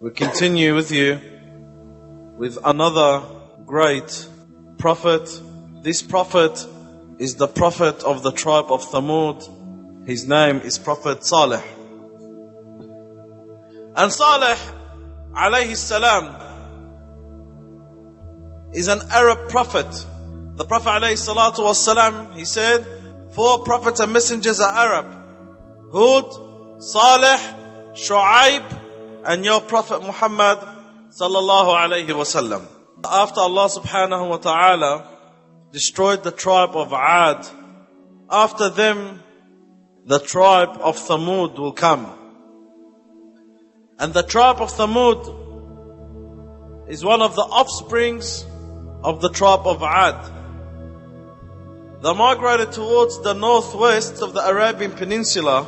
We continue with you with another great prophet. This prophet is the prophet of the tribe of Thamud. His name is Prophet Saleh. And Saleh alayhi salam is an Arab prophet. The Prophet alayhi salatu was salam, he said, 4 prophets and messengers are Arab: Hud, Saleh, Shu'aib, and your Prophet Muhammad sallallahu alayhi wasallam. After Allah subhanahu wa ta'ala destroyed the tribe of Ad, after them the tribe of Thamud will come. And the tribe of Thamud is one of the offsprings of the tribe of Ad. They migrated towards the northwest of the Arabian Peninsula,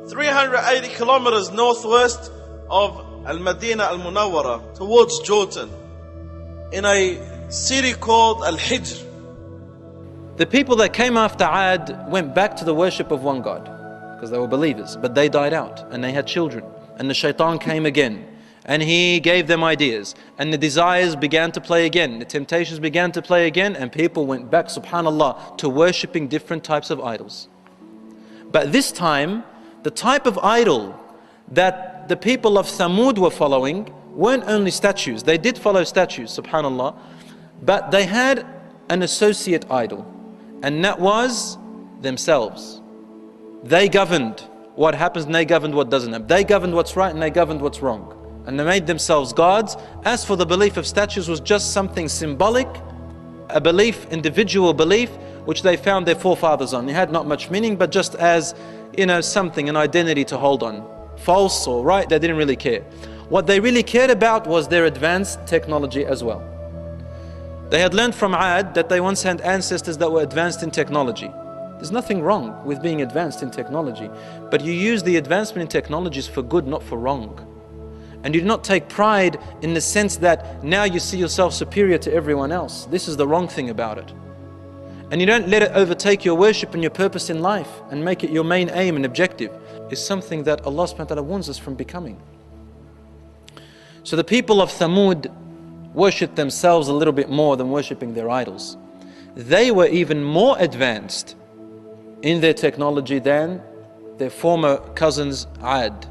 380 kilometers northwest of Al-Madinah Al-Munawwara, towards Jordan, in a city called Al-Hijr. The people that came after Ad went back to the worship of one God, because they were believers, but they died out and they had children. And the shaitan came again, and he gave them ideas, and the desires began to play again, the temptations began to play again, and people went back, subhanallah, to worshipping different types of idols. But this time, the type of idol that the people of Thamud were following weren't only statues. They did follow statues, subhanallah, but they had an associate idol, and that was themselves. They governed what happens and they governed what doesn't happen. They governed what's right and they governed what's wrong. And they made themselves gods. As for the belief of statues, was just something symbolic, a belief, individual belief, which they found their forefathers on. It had not much meaning, but just as, something, an identity to hold on. False or right, they didn't really care. What they really cared about was their advanced technology as well. They had learned from Ad that they once had ancestors that were advanced in technology. There's nothing wrong with being advanced in technology, but you use the advancement in technologies for good, not for wrong. And you do not take pride in the sense that now you see yourself superior to everyone else. This is the wrong thing about it. And you don't let it overtake your worship and your purpose in life and make it your main aim and objective. Is something that Allah subhanahu wa ta'ala warns us from becoming. So the people of Thamud worshipped themselves a little bit more than worshipping their idols. They were even more advanced in their technology than their former cousins Ad.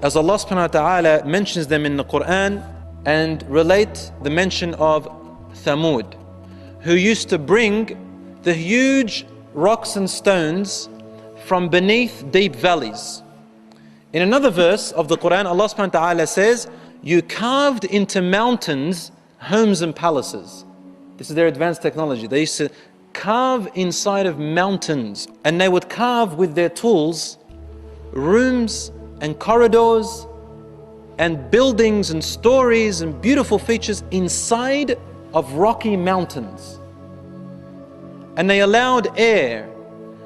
As Allah subhanahu wa ta'ala mentions them in the Quran and relate the mention of Thamud, who used to bring the huge rocks and stones from beneath deep valleys. In another verse of the Quran, Allah subhanahu wa ta'ala says, you carved into mountains homes and palaces. This is their advanced technology. They used to carve inside of mountains, and they would carve with their tools rooms and corridors and buildings and stories and beautiful features inside of rocky mountains. And they allowed air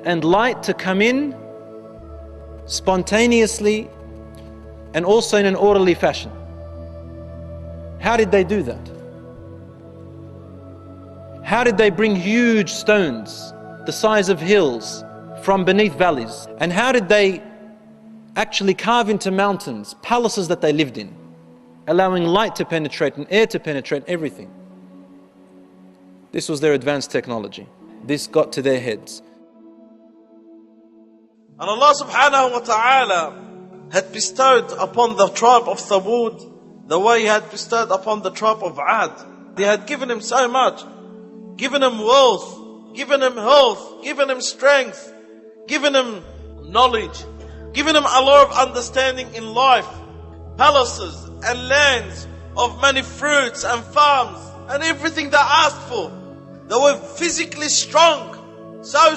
and light to come in spontaneously and also in an orderly fashion. How did they do that? How did they bring huge stones the size of hills from beneath valleys? And how did they actually carve into mountains palaces that they lived in, allowing light to penetrate and air to penetrate everything? This was their advanced technology. This got to their heads. And Allah subhanahu wa ta'ala had bestowed upon the tribe of Thamud the way He had bestowed upon the tribe of Ad. He had given him so much, given him wealth, given him health, given him strength, given him knowledge, given him a lot of understanding in life, palaces and lands of many fruits and farms and everything they asked for. They were physically strong, so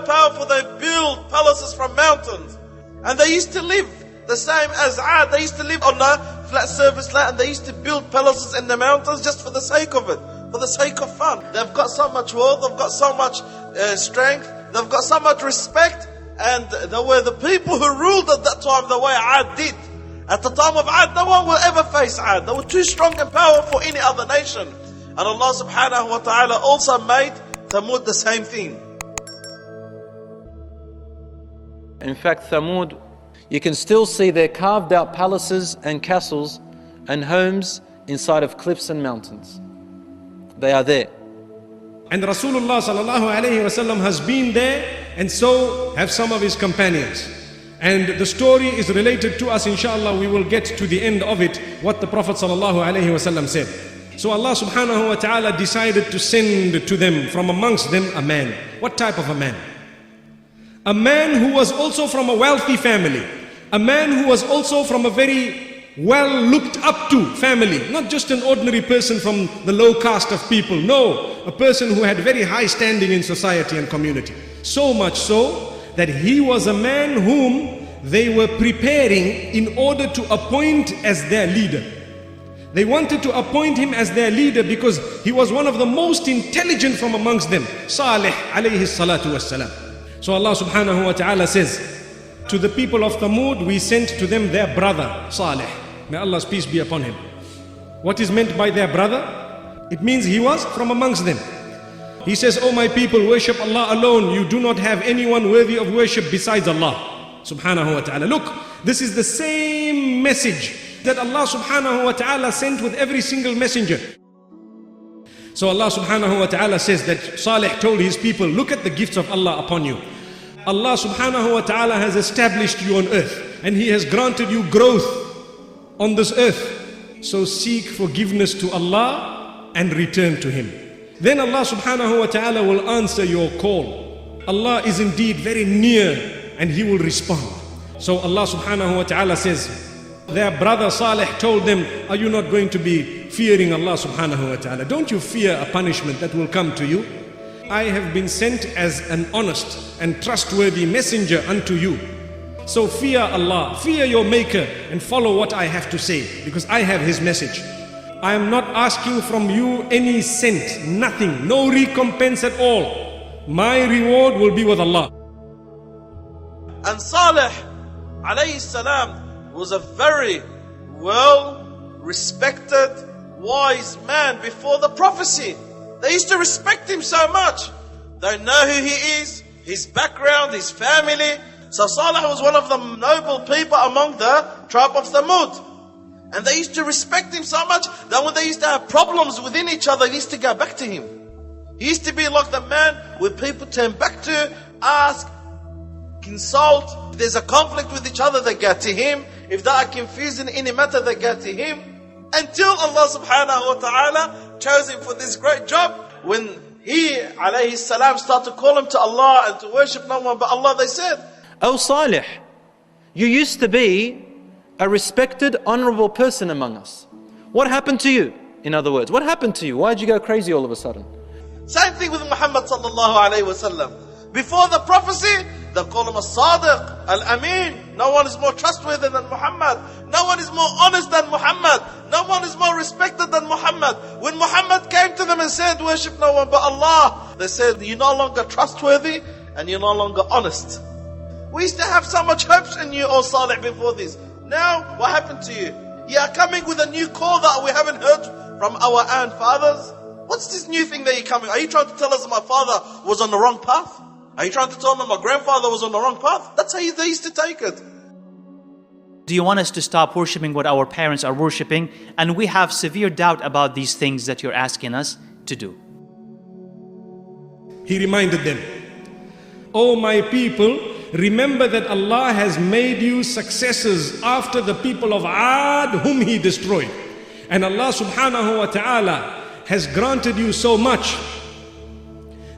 powerful. They built palaces from mountains, and they used to live the same as Ad. They used to live on a flat surface land, and they used to build palaces in the mountains just for the sake of it, for the sake of fun. They've got so much wealth, they've got so much strength, they've got so much respect, and they were the people who ruled at that time the way Ad did. At the time of Ad, no one will ever face Ad. They were too strong and powerful for any other nation. And Allah subhanahu wa ta'ala also made Thamud the same thing. In fact, Thamud you can still see their carved out palaces and castles and homes inside of cliffs and mountains. They are there. And Rasulullah sallallahu alayhi wasallam has been there, and so have some of his companions. And the story is related to us, inshallah. We will get to the end of it, what the Prophet sallallahu alayhi wasallam said. So Allah subhanahu wa ta'ala decided to send to them, from amongst them, a man. What type of a man? A man who was also from a wealthy family. A man who was also from a very well looked up to family. Not just an ordinary person from the low caste of people. No, a person who had very high standing in society and community. So much so that he was a man whom they were preparing in order to appoint as their leader. They wanted to appoint him as their leader because he was one of the most intelligent from amongst them. Saleh alayhi salatu wassalam. So Allah subhanahu wa ta'ala says, to the people of Thamud, we sent to them their brother, Saleh. May Allah's peace be upon him. What is meant by their brother? It means he was from amongst them. He says, "O my people, worship Allah alone. You do not have anyone worthy of worship besides Allah subhanahu wa ta'ala." Look, this is the same message that Allah subhanahu wa ta'ala sent with every single messenger. So Allah subhanahu wa ta'ala says that Saleh told his people, look at the gifts of Allah upon you. Allah subhanahu wa ta'ala has established you on earth, and He has granted you growth on this earth. So seek forgiveness to Allah and return to Him. Then Allah subhanahu wa ta'ala will answer your call. Allah is indeed very near and He will respond. So Allah subhanahu wa ta'ala says, their brother Saleh told them, are you not going to be fearing Allah subhanahu wa ta'ala? Don't you fear a punishment that will come to you? I have been sent as an honest and trustworthy messenger unto you. So fear Allah, fear your Maker, and follow what I have to say, because I have His message. I am not asking from you any cent, nothing, no recompense at all. My reward will be with Allah. And Saleh alayhi salam was a very well respected, wise man before the prophecy. They used to respect him so much. They know who he is, his background, his family. So Saleh was one of the noble people among the tribe of Thamud. And they used to respect him so much that when they used to have problems within each other, they used to go back to him. He used to be like the man where people turn back to, ask, consult. If there's a conflict with each other, they go to him. If they are confused in any matter, they go to him. Until Allah subhanahu wa ta'ala chose him for this great job. When he alayhi salam started to call him to Allah and to worship no one but Allah, they said, "O Saleh, you used to be a respected, honorable person among us. What happened to you?" In other words, what happened to you? Why did you go crazy all of a sudden? Same thing with Muhammad sallallahu alayhi wa sallam. Before the prophecy, they call him a Sadiq, Al-Amin. No one is more trustworthy than Muhammad. No one is more honest than Muhammad. No one is more respected than Muhammad. When Muhammad came to them and said, worship no one but Allah, they said, you're no longer trustworthy and you're no longer honest. We used to have so much hopes in you, O Saleh, before this. Now, what happened to you? You are coming with a new call that we haven't heard from our own fathers. What's this new thing that you're coming? Are you trying to tell us that my father was on the wrong path? Are you trying to tell me my grandfather was on the wrong path? That's how they used to take it. Do you want us to stop worshipping what our parents are worshipping? And we have severe doubt about these things that you're asking us to do. He reminded them, "O my people, remember that Allah has made you successors after the people of Ad, whom He destroyed. And Allah subhanahu wa ta'ala has granted you so much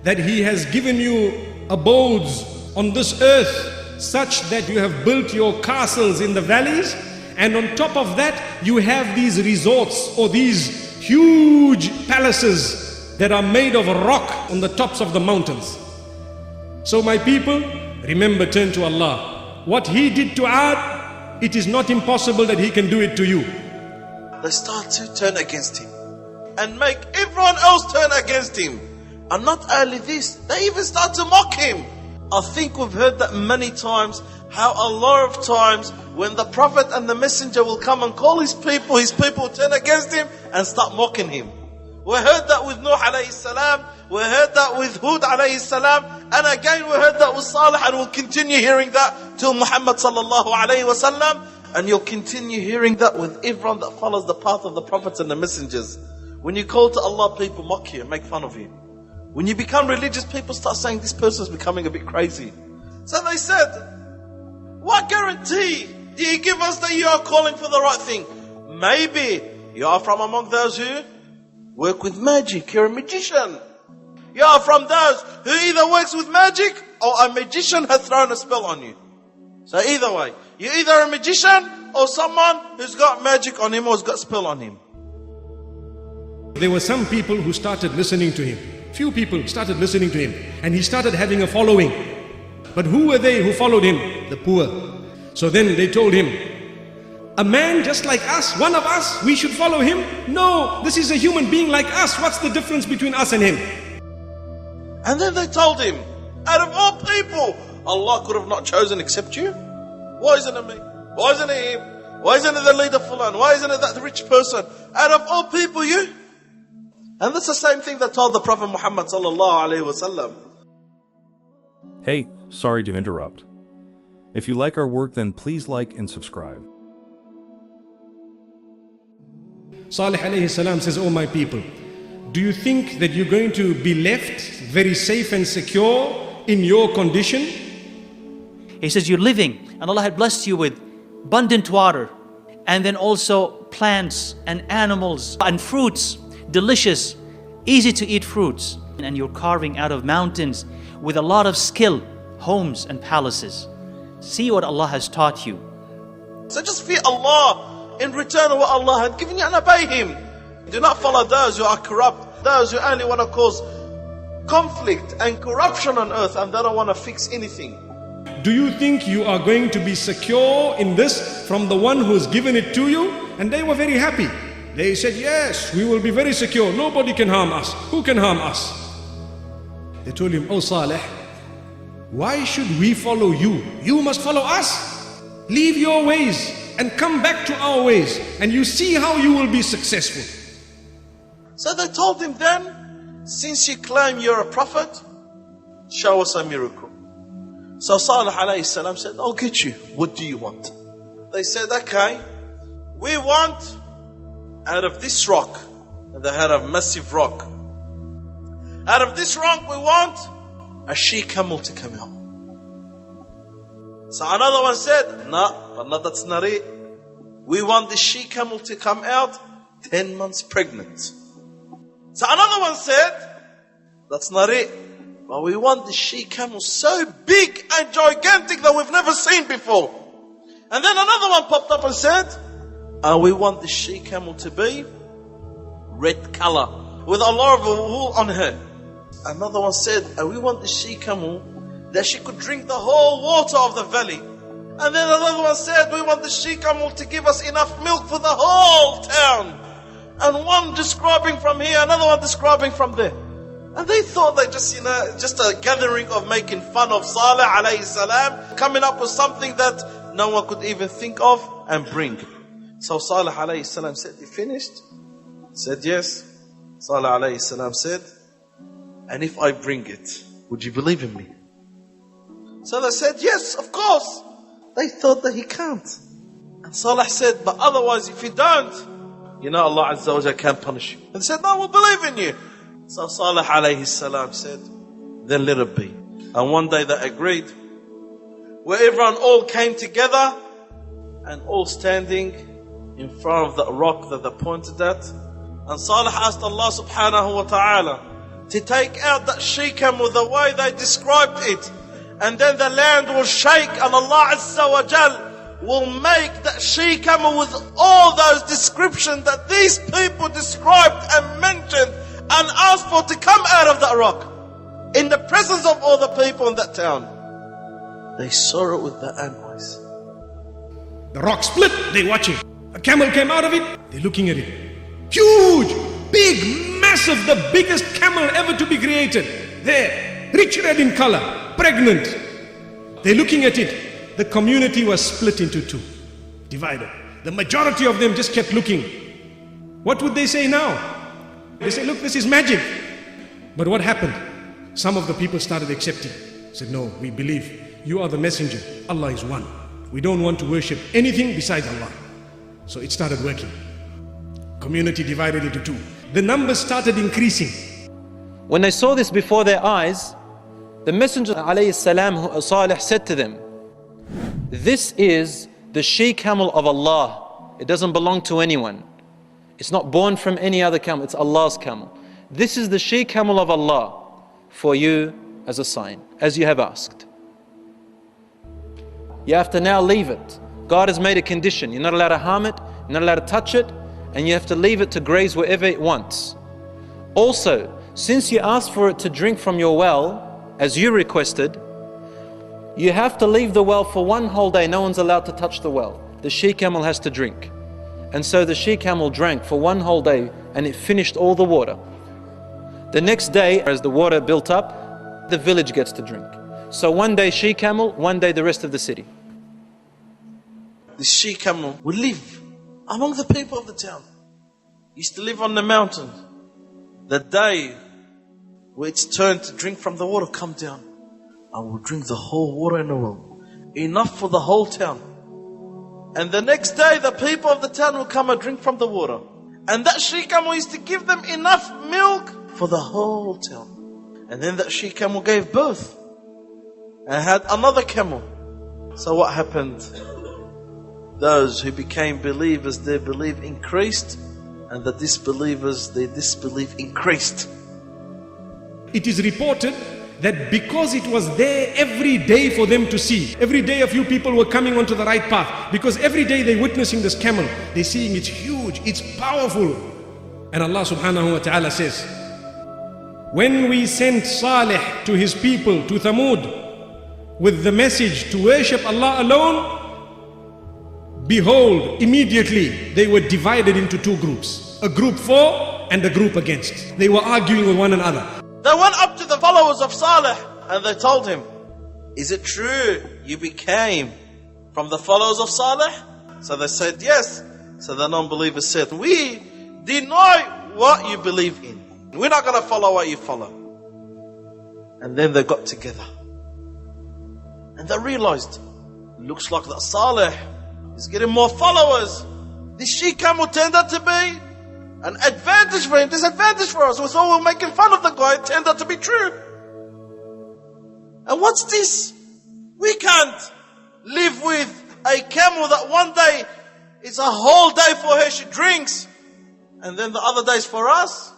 that He has given you abodes on this earth, such that you have built your castles in the valleys, and on top of that you have these resorts or these huge palaces that are made of rock on the tops of the mountains. So my people, remember, turn to Allah. What He did to Ad, it is not impossible that He can do it to you." They start to turn against him and make everyone else turn against him. And not only this, they even start to mock him. I think we've heard that many times, how a lot of times when the Prophet and the Messenger will come and call his people will turn against him and start mocking him. We heard that with Nuh alayhi salam. We heard that with Hud alayhi salam. And again we heard that with Saleh, and we'll continue hearing that till Muhammad sallallahu alayhi wa sallam. And you'll continue hearing that with everyone that follows the path of the prophets and the messengers. When you call to Allah, people mock you and make fun of you. When you become religious, people start saying this person is becoming a bit crazy. So they said, what guarantee do you give us that you are calling for the right thing? Maybe you are from among those who work with magic. You're a magician. You are from those who either works with magic or a magician has thrown a spell on you. So either way, you're either a magician or someone who's got magic on him or has got spell on him. There were some people who started listening to him. Few people started listening to him, and he started having a following. But who were they who followed him? The poor. So then they told him, a man just like us, one of us, we should follow him? No, this is a human being like us. What's the difference between us and him? And then they told him, out of all people, Allah could have not chosen except you. Why isn't it me? Why isn't it him? Why isn't it the leader Fulan? Why isn't it that rich person? Out of all people, you? And that's the same thing that told the Prophet Muhammad sallallahu alaihi wasallam. Hey, sorry to interrupt. If you like our work, then please like and subscribe. Saleh alayhi salam says, oh my people, do you think that you're going to be left very safe and secure in your condition? He says, you're living, and Allah had blessed you with abundant water, and then also plants and animals and fruits, delicious, easy to eat fruits. And you're carving out of mountains with a lot of skill, homes and palaces. See what Allah has taught you. So just fear Allah in return of what Allah had given you and obey Him. Do not follow those who are corrupt, those who only want to cause conflict and corruption on earth, and they don't want to fix anything. Do you think you are going to be secure in this from the one who has given it to you? And they were very happy. They said, yes, we will be very secure. Nobody can harm us. Who can harm us? They told him, oh Saleh, why should we follow you? You must follow us. Leave your ways and come back to our ways, and you see how you will be successful. So they told him then, since you claim you're a prophet, show us a miracle. So Saleh alayhi salam said, I'll get you. What do you want? They said, okay, we want out of this rock. And they had a massive rock. Out of this rock we want a she-camel to come out. So another one said, no, that's not it. We want the she-camel to come out 10 months pregnant. So another one said, that's not it. But we want the she-camel so big and gigantic that we've never seen before. And then another one popped up and said, we want the she-camel to be red color with a lot of wool on her. Another one said, we want the she-camel that she could drink the whole water of the valley. And then another one said, we want the she-camel to give us enough milk for the whole town. And one describing from here, another one describing from there. And they thought that just a gathering of making fun of Saleh alayhi salam, coming up with something that no one could even think of and bring. So Saleh alayhi salam said, you finished? Said yes. Saleh alayhi salam said, and if I bring it, would you believe in me? So they said, yes, of course. They thought that he can't. And Saleh said, but otherwise if you don't, Allah Azza wa Jalla can punish you. And they said, no, we'll believe in you. So Saleh alayhi salam said, then let it be. And one day they agreed, where everyone all came together and all standing in front of the rock that they pointed at. And Saleh asked Allah subhanahu wa ta'ala to take out that she-camel the way they described it. And then the land will shake, and Allah Azza wa Jal will make that she-camel with all those descriptions that these people described and mentioned and asked for to come out of that rock in the presence of all the people in that town. They saw it with their own eyes. The rock split, they're watching. A camel came out of it, they're looking at it. Huge, big, massive, the biggest camel ever to be created. There, rich red in color, pregnant. They're looking at it. The community was split into two, divided. The majority of them just kept looking. What would they say now? They say, look, this is magic. But what happened? Some of the people started accepting. Said, no, we believe you are the messenger. Allah is one. We don't want to worship anything besides Allah. So it started working. Community divided into two. The numbers started increasing. When they saw this before their eyes, the Messenger ﷺ, Saleh, said to them, this is the she-camel of Allah. It doesn't belong to anyone. It's not born from any other camel, it's Allah's camel. This is the she-camel of Allah for you as a sign, as you have asked. You have to now leave it. God has made a condition. You're not allowed to harm it, you're not allowed to touch it, and you have to leave it to graze wherever it wants. Also, since you asked for it to drink from your well, as you requested, you have to leave the well for one whole day. No one's allowed to touch the well. The she-camel has to drink. And so the she-camel drank for one whole day and it finished all the water. The next day, as the water built up, the village gets to drink. So one day she-camel, one day the rest of the city. The she-camel would live among the people of the town. He used to live on the mountain. The day where it's turned to drink from the water, come down. I will drink the whole water in the world. Enough for the whole town. And the next day, the people of the town will come and drink from the water. And that she-camel used to give them enough milk for the whole town. And then that she-camel gave birth and had another camel. So what happened? Those who became believers, their belief increased, and the disbelievers, their disbelief increased. It is reported that because it was there every day for them to see, every day a few people were coming onto the right path, because every day they're witnessing this camel, they're seeing it's huge, it's powerful. And Allah subhanahu wa ta'ala says, when we sent Saleh to his people, to Thamud, with the message to worship Allah alone, behold, immediately they were divided into two groups, a group for and a group against. They were arguing with one another. They went up to the followers of Saleh and they told him, is it true you became from the followers of Saleh? So they said, yes. So the non-believers said, we deny what you believe in. We're not going to follow what you follow. And then they got together. And they realized, looks like that Saleh is getting more followers. This she-camel turned out to be an advantage for him, disadvantage for us. We thought we were making fun of the guy. It turned out to be true. And what's this? We can't live with a camel that one day it's a whole day for her, she drinks, and then the other days for us.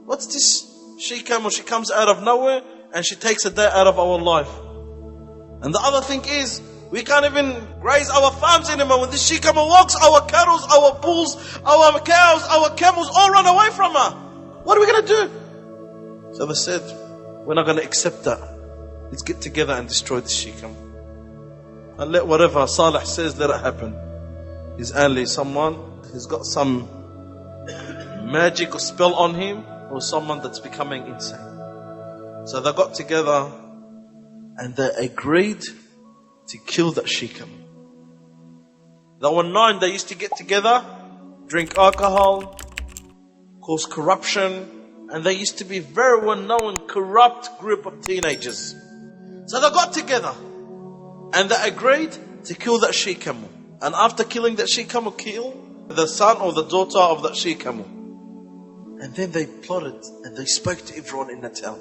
What's this she-camel? She comes out of nowhere and she takes a day out of our life. And the other thing is, we can't even graze our farms anymore. When this she-camel walks, our cattle, our bulls, our cows, our camels all run away from her. What are we going to do? So they said, we're not going to accept that. Let's get together and destroy this she-camel. And let whatever Saleh says, let it happen. He's only someone who's got some magic or spell on him, or someone that's becoming insane. So they got together and they agreed to kill that she-camel. They were 9, they used to get together, drink alcohol, cause corruption, and they used to be very well-known, corrupt group of teenagers. So they got together and they agreed to kill that she-camel. And after killing that she-camel, kill the son or the daughter of that she-camel. And then they plotted and they spoke to everyone in the town.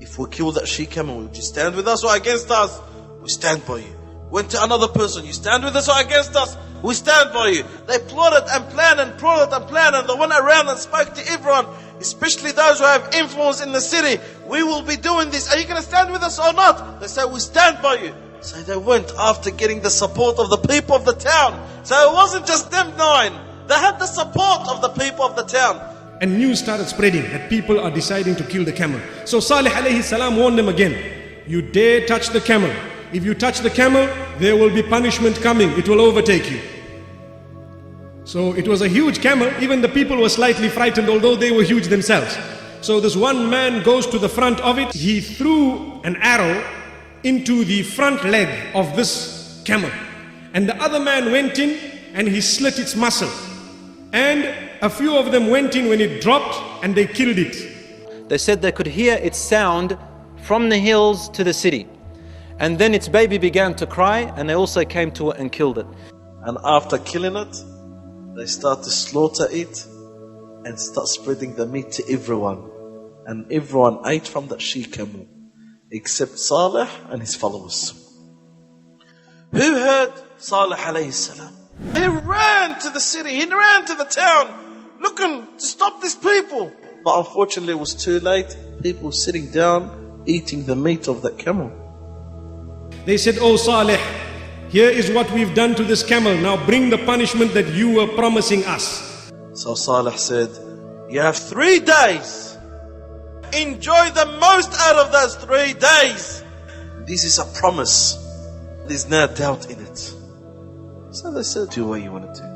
If we kill that she-camel, would you stand with us or against us? We stand by you. Went to another person, you stand with us or against us? We stand by you. They plotted and planned and plotted and planned, and they went around and spoke to everyone, especially those who have influence in the city. We will be doing this. Are you going to stand with us or not? They said, we stand by you. So they went after getting the support of the people of the town. So it wasn't just them 9. They had the support of the people of the town. And news started spreading that people are deciding to kill the camel. So Saleh alayhi salam warned them again. You dare touch the camel. If you touch the camel, there will be punishment coming. It will overtake you. So it was a huge camel. Even the people were slightly frightened, although they were huge themselves. So this one man goes to the front of it. He threw an arrow into the front leg of this camel. And the other man went in and he slit its muscle. And a few of them went in when it dropped and they killed it. They said they could hear its sound from the hills to the city. And then its baby began to cry, and they also came to it and killed it. And after killing it, they start to slaughter it and start spreading the meat to everyone. And everyone ate from that she-camel, except Saleh and his followers. Who heard Saleh alayhi salam? He ran to the city, he ran to the town, looking to stop these people. But unfortunately it was too late. People were sitting down, eating the meat of that camel. They said, "Oh Saleh, here is what we've done to this camel. Now bring the punishment that you were promising us." So Saleh said, "You have 3 days. Enjoy the most out of those 3 days. This is a promise. There's no doubt in it." So they said, "Do what you want to do."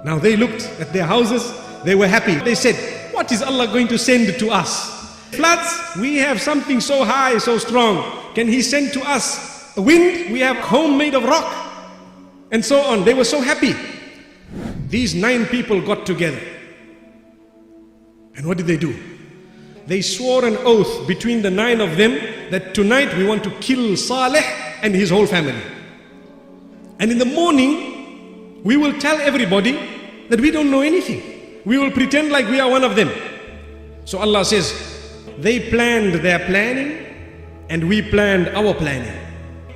Now they looked at their houses, they were happy. They said, "What is Allah going to send to us? Floods, we have something so high, so strong. Can He send to us a wind? We have home made of rock." And so on. They were so happy. These 9 people got together. And what did they do? They swore an oath between the 9 of them that tonight we want to kill Saleh and his whole family. And in the morning, we will tell everybody that we don't know anything. We will pretend like we are one of them. So Allah says, they planned their planning and we planned our planning.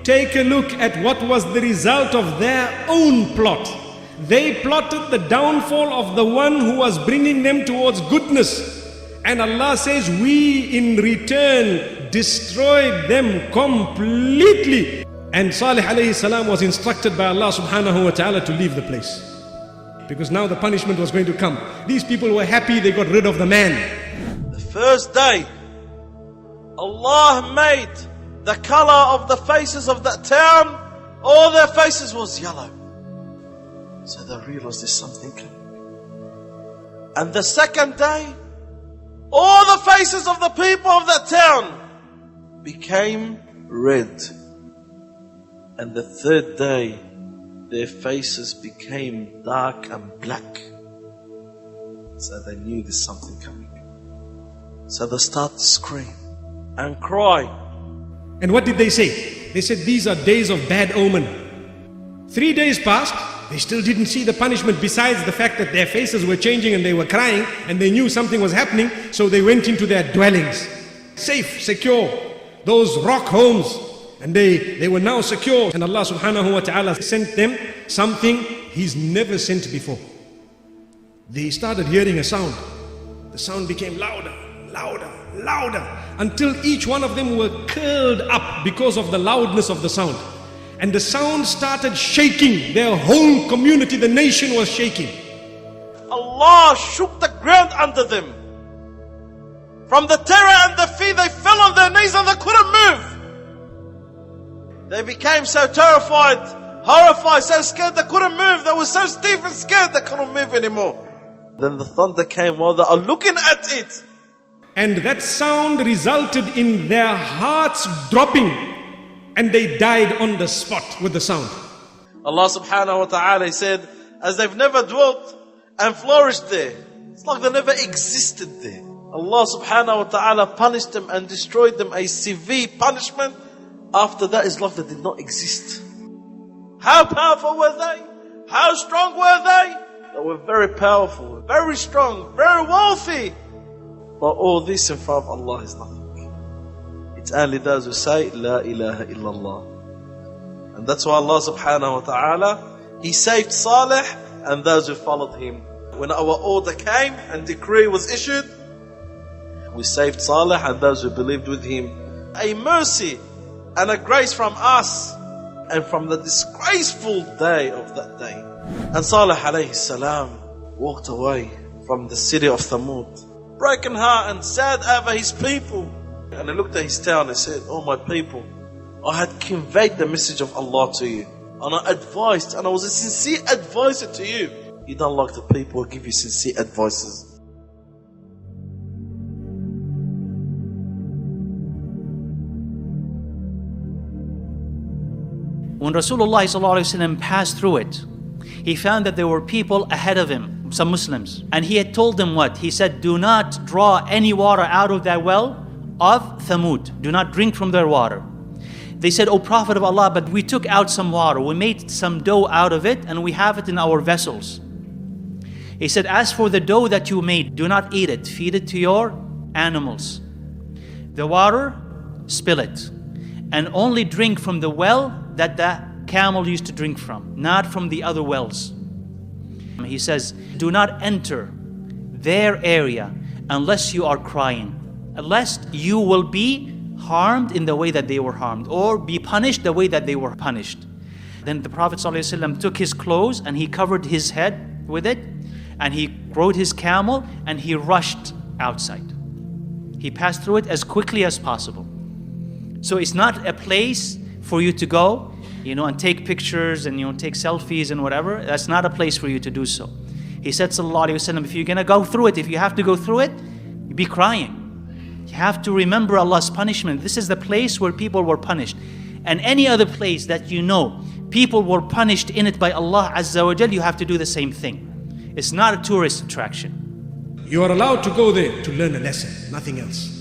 Take a look at what was the result of their own plot. They plotted the downfall of the one who was bringing them towards goodness. And Allah says, we in return destroyed them completely. And Saleh alayhi salam was instructed by Allah subhanahu wa ta'ala to leave the place, because now the punishment was going to come. These people were happy, they got rid of the man. The first day, Allah made the color of the faces of that town, all their faces was yellow. So they realized there's something coming. And the second day, all the faces of the people of that town became red. And the third day, their faces became dark and black. So they knew there's something coming. So they started to scream and cry. And what did they say? They said, these are days of bad omen. 3 days passed, they still didn't see the punishment, besides the fact that their faces were changing and they were crying and they knew something was happening. So they went into their dwellings, safe, secure, those rock homes. And they were now secure. And Allah subhanahu wa ta'ala sent them something He's never sent before. They started hearing a sound. The sound became louder, louder, louder, until each one of them were curled up because of the loudness of the sound. And the sound started shaking. Their whole community, the nation was shaking. Allah shook the ground under them. From the terror and the fear, they fell on their knees and they couldn't move. They became so terrified, horrified, so scared they couldn't move. They were so stiff and scared they couldn't move anymore. Then the thunder came while they are looking at it. And that sound resulted in their hearts dropping. And they died on the spot with the sound. Allah subhanahu wa ta'ala said, as they've never dwelt and flourished there, it's like they never existed there. Allah subhanahu wa ta'ala punished them and destroyed them, a severe punishment. After that, it's like they did not exist. How powerful were they? How strong were they? They were very powerful, very strong, very wealthy. But all this in front of Allah is nothing. It's only those who say, La ilaha illallah. And that's why Allah subhanahu wa ta'ala, He saved Saleh and those who followed him. When our order came and decree was issued, we saved Saleh and those who believed with him. A mercy and a grace from us and from the disgraceful day of that day. And Saleh alayhi salam walked away from the city of Thamud, broken heart and sad over his people. And he looked at his town and said, oh my people, I had conveyed the message of Allah to you, and I advised, and I was a sincere advisor to you. You don't like the people who give you sincere advices. When Rasulullah ﷺ passed through it, he found that there were people ahead of him some Muslims. And he had told them what? He said, do not draw any water out of that well of Thamud. Do not drink from their water. They said, O Prophet of Allah, but we took out some water. We made some dough out of it and we have it in our vessels. He said, as for the dough that you made, do not eat it. Feed it to your animals. The water, spill it. And only drink from the well that the camel used to drink from, not from the other wells. He says, do not enter their area unless you are crying, lest you will be harmed in the way that they were harmed, or be punished the way that they were punished. Then the Prophet ﷺ took his clothes and he covered his head with it, and he rode his camel and he rushed outside. He passed through it as quickly as possible. So it's not a place for you to go, and take pictures and take selfies and whatever. That's not a place for you to do so. He said, sallallahu alaihi wasallam, if you're gonna go through it, if you have to go through it, you be crying. You have to remember Allah's punishment. This is the place where people were punished. And any other place that people were punished in it by Allah Azza wa Jal, you have to do the same thing. It's not a tourist attraction. You are allowed to go there to learn a lesson, nothing else.